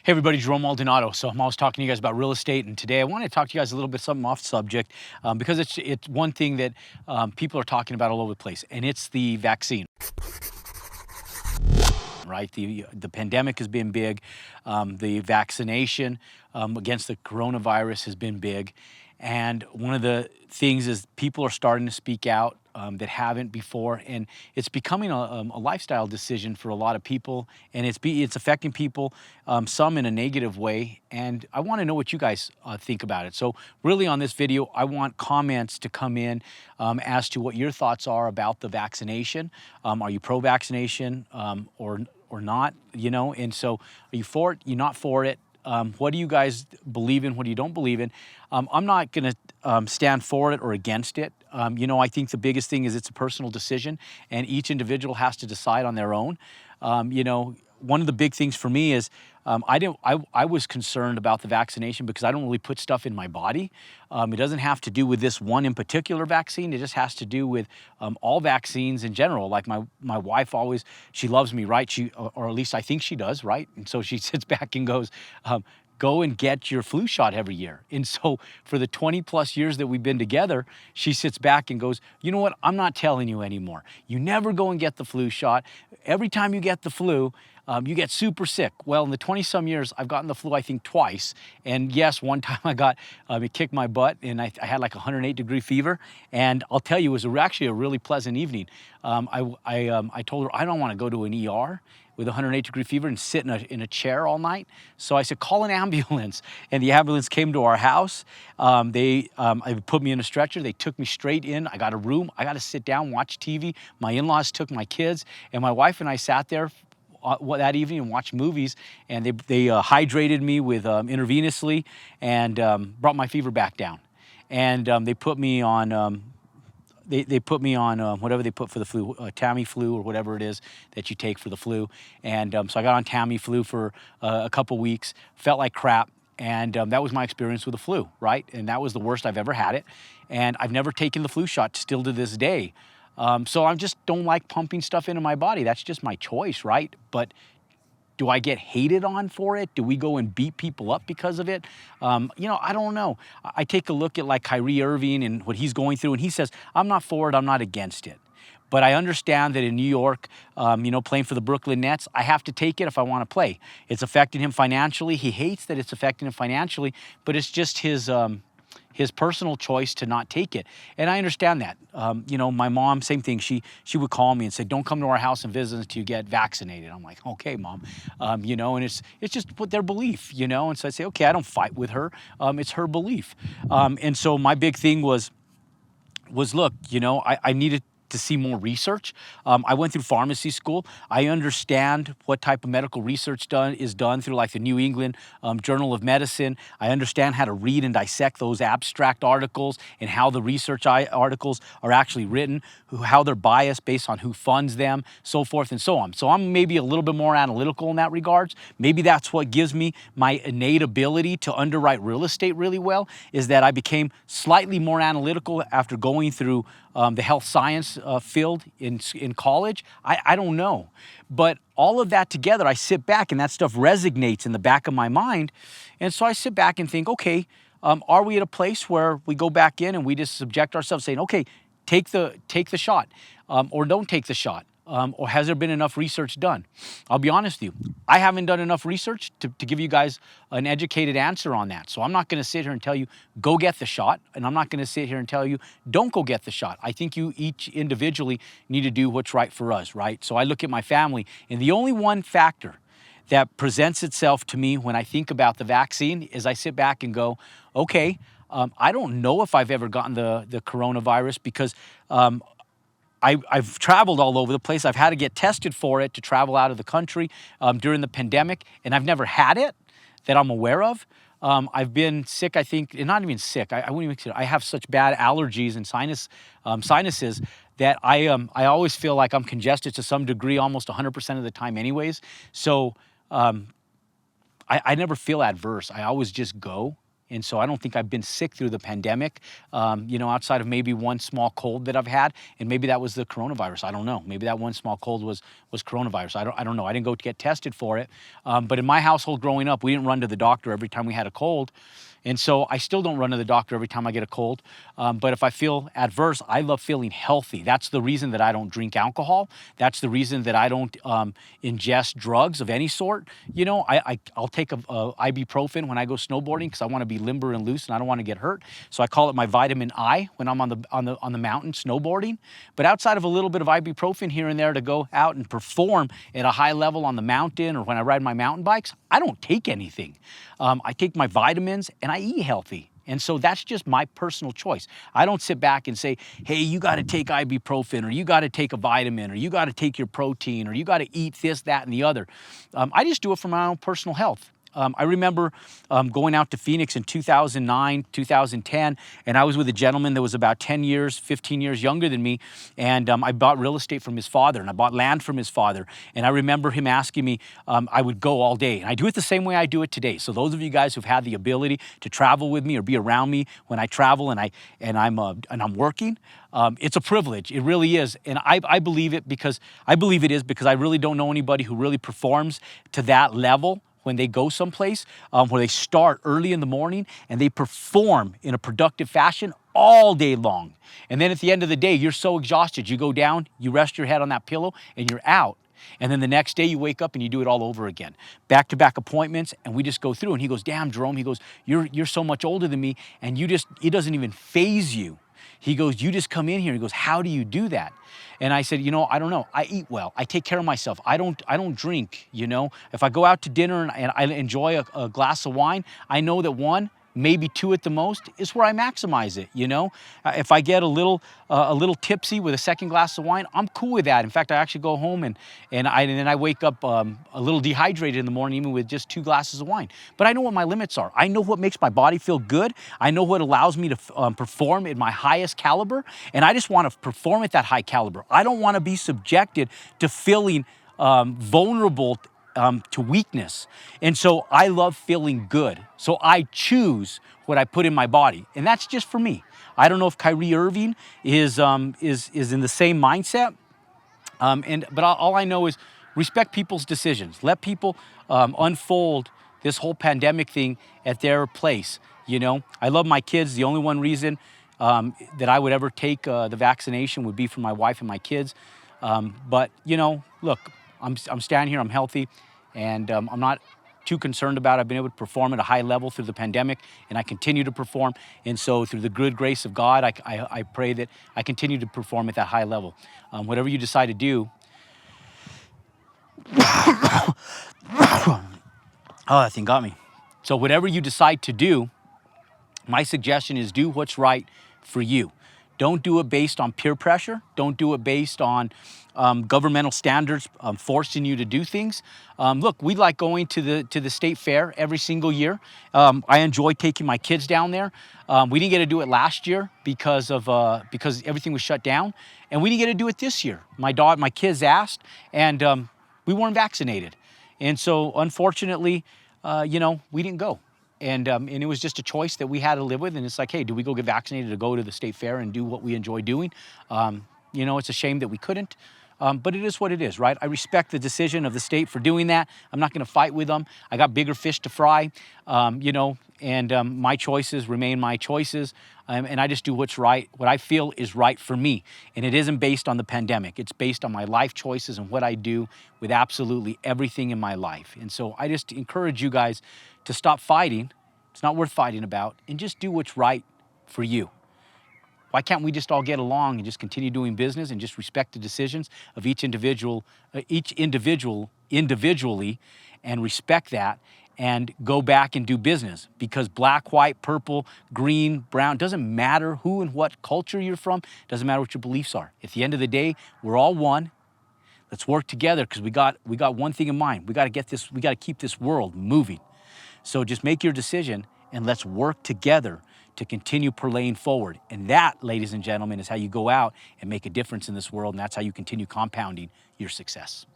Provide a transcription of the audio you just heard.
Hey everybody, Jerome Maldonado. So I'm always talking to you guys about real estate, and today I want to talk to you guys a little bit something off subject because it's one thing that people are talking about all over the place, and it's the vaccine. Right, the pandemic has been big. The vaccination against the coronavirus has been big, and one of the things is people are starting to speak out that haven't before, and it's becoming a lifestyle decision for a lot of people, and it's affecting people, some in a negative way. And I want to know what you guys think about it. So really, on this video, I want comments to come in as to what your thoughts are about the vaccination. Are you pro-vaccination or not? You know, and so are you for it? You're not for it? What do you guys believe in? What do you don't believe in? I'm not going to stand for it or against it. You know, I think the biggest thing is it's a personal decision, and each individual has to decide on their own. You know, one of the big things for me is I was concerned about the vaccination because I don't really put stuff in my body. It doesn't have to do with this one in particular vaccine. It just has to do with all vaccines in general. Like my wife always, she loves me, right? Or at least I think she does, right? And so she sits back and goes, go and get your flu shot every year. And so for the 20 plus years that we've been together, she sits back and goes, you know what, I'm not telling you anymore. You never go and get the flu shot. Every time you get the flu, you get super sick. Well, in the 20 some years, I've gotten the flu, I think twice. And yes, one time I got, it kicked my butt, and I had like 108-degree fever. And I'll tell you, it was actually a really pleasant evening. I told her I don't want to go to an ER with 108-degree fever and sit in a chair all night. So I said, call an ambulance. And the ambulance came to our house. They put me in a stretcher. They took me straight in. I got a room. I got to sit down, watch TV. My in-laws took my kids, and my wife and I sat there that evening and watched movies, and they hydrated me with intravenously and brought my fever back down. And they put me on they put me on whatever they put for the flu, Tamiflu or whatever it is that you take for the flu. And so I got on Tamiflu for a couple weeks, felt like crap. And that was my experience with the flu, right? And that was the worst I've ever had it. And I've never taken the flu shot still to this day. So I just don't like pumping stuff into my body. That's just my choice, right? But do I get hated on for it? Do we go and beat people up because of it? You know, I don't know. I take a look at like Kyrie Irving and what he's going through, and he says, I'm not for it, I'm not against it. But I understand that in New York, you know, playing for the Brooklyn Nets, I have to take it if I want to play. It's affecting him financially. He hates that it's affecting him financially, but it's just his personal choice to not take it. And I understand that. You know, my mom, same thing. She would call me and say, don't come to our house and visit until you get vaccinated. I'm like, okay, Mom. You know, and it's just their belief, you know. And so I say, okay, I don't fight with her. It's her belief. And so my big thing was look, you know, I needed to see more research. I went through pharmacy school. I understand what type of medical research is done through like the New England Journal of Medicine. I understand how to read and dissect those abstract articles and how the research articles are actually written, how they're biased based on who funds them, so forth and so on. So I'm maybe a little bit more analytical in that regards. Maybe that's what gives me my innate ability to underwrite real estate really well, is that I became slightly more analytical after going through the health science field in college. I don't know. But all of that together, I sit back and that stuff resonates in the back of my mind. And so I sit back and think, okay, are we at a place where we go back in and we just subject ourselves saying, okay, take the shot or don't take the shot? Or has there been enough research done? I'll be honest with you, I haven't done enough research to give you guys an educated answer on that. So I'm not going to sit here and tell you, go get the shot. And I'm not going to sit here and tell you, don't go get the shot. I think you each individually need to do what's right for us, right? So I look at my family, and the only one factor that presents itself to me when I think about the vaccine is I sit back and go, okay, I don't know if I've ever gotten the coronavirus because I've traveled all over the place. I've had to get tested for it to travel out of the country during the pandemic, and I've never had it that I'm aware of. I've been sick, I think, and not even sick. I wouldn't even say I have such bad allergies and sinuses that I always feel like I'm congested to some degree almost 100% of the time anyways. So I never feel adverse. I always just go. And so I don't think I've been sick through the pandemic, outside of maybe one small cold that I've had. And maybe that was the coronavirus. I don't know. Maybe that one small cold was coronavirus. I don't know. I didn't go to get tested for it. But in my household growing up, we didn't run to the doctor every time we had a cold. And so I still don't run to the doctor every time I get a cold. But if I feel adverse, I love feeling healthy. That's the reason that I don't drink alcohol. That's the reason that I don't ingest drugs of any sort. I'll take a ibuprofen when I go snowboarding because I want to be limber and loose and I don't want to get hurt. So I call it my vitamin I when I'm on the mountain snowboarding. But outside of a little bit of ibuprofen here and there to go out and perform at a high level on the mountain or when I ride my mountain bikes, I don't take anything. I take my vitamins and I eat healthy. And so that's just my personal choice. I don't sit back and say, hey, you got to take ibuprofen, or you got to take a vitamin, or you got to take your protein, or you got to eat this, that, and the other. I just do it for my own personal health. I remember going out to Phoenix in 2009, 2010, and I was with a gentleman that was about 10 years, 15 years younger than me, and I bought real estate from his father, and I bought land from his father, and I remember him asking me, I would go all day, and I do it the same way I do it today. So those of you guys who've had the ability to travel with me or be around me when I travel and I'm working, it's a privilege. It really is. And I believe it because I really don't know anybody who really performs to that level when they go someplace where they start early in the morning and they perform in a productive fashion all day long. And then at the end of the day, you're so exhausted, you go down, you rest your head on that pillow and you're out. And then the next day you wake up and you do it all over again. Back-to-back appointments, and we just go through. And he goes, damn, Jerome, he goes, you're so much older than me, and it doesn't even faze you. He goes, you just come in here. He goes, how do you do that? And I said, I don't know. I eat well. I take care of myself. I don't drink, If I go out to dinner and I enjoy a glass of wine, I know that one, maybe two at the most, is where I maximize it, If I get a little tipsy with a second glass of wine, I'm cool with that. In fact, I actually go home and then I wake up a little dehydrated in the morning, even with just 2 glasses of wine. But I know what my limits are. I know what makes my body feel good. I know what allows me to perform at my highest caliber, and I just want to perform at that high caliber. I don't want to be subjected to feeling vulnerable to weakness. And so I love feeling good. So I choose what I put in my body. And that's just for me. I don't know if Kyrie Irving is in the same mindset. But all I know is respect people's decisions. Let people unfold this whole pandemic thing at their place. I love my kids. The only one reason that I would ever take the vaccination would be for my wife and my kids. But look, I'm standing here, I'm healthy, and I'm not too concerned about it. I've been able to perform at a high level through the pandemic, and I continue to perform. And so through the good grace of God, I pray that I continue to perform at that high level. Whatever you decide to do, oh, that thing got me. So whatever you decide to do, my suggestion is do what's right for you. Don't do it based on peer pressure. Don't do it based on governmental standards forcing you to do things. Look, we like going to the state fair every single year. I enjoy taking my kids down there. We didn't get to do it last year because everything was shut down, and we didn't get to do it this year. My kids asked, and we weren't vaccinated, and so unfortunately, we didn't go. And it was just a choice that we had to live with. And it's like, hey, do we go get vaccinated to go to the state fair and do what we enjoy doing? It's a shame that we couldn't. But it is what it is, right? I respect the decision of the state for doing that. I'm not going to fight with them. I got bigger fish to fry, and my choices remain my choices. And I just do what's right, what I feel is right for me. And it isn't based on the pandemic. It's based on my life choices and what I do with absolutely everything in my life. And so I just encourage you guys to stop fighting. It's not worth fighting about, and just do what's right for you. Why can't we just all get along and just continue doing business and just respect the decisions of each individual individually, and respect that and go back and do business? Because black, white, purple, green, brown, doesn't matter who and what culture you're from, doesn't matter what your beliefs are. At the end of the day, we're all one. Let's work together because we got one thing in mind. We got to keep this world moving. So just make your decision and let's work together to continue parlaying forward. And that, ladies and gentlemen, is how you go out and make a difference in this world. And that's how you continue compounding your success.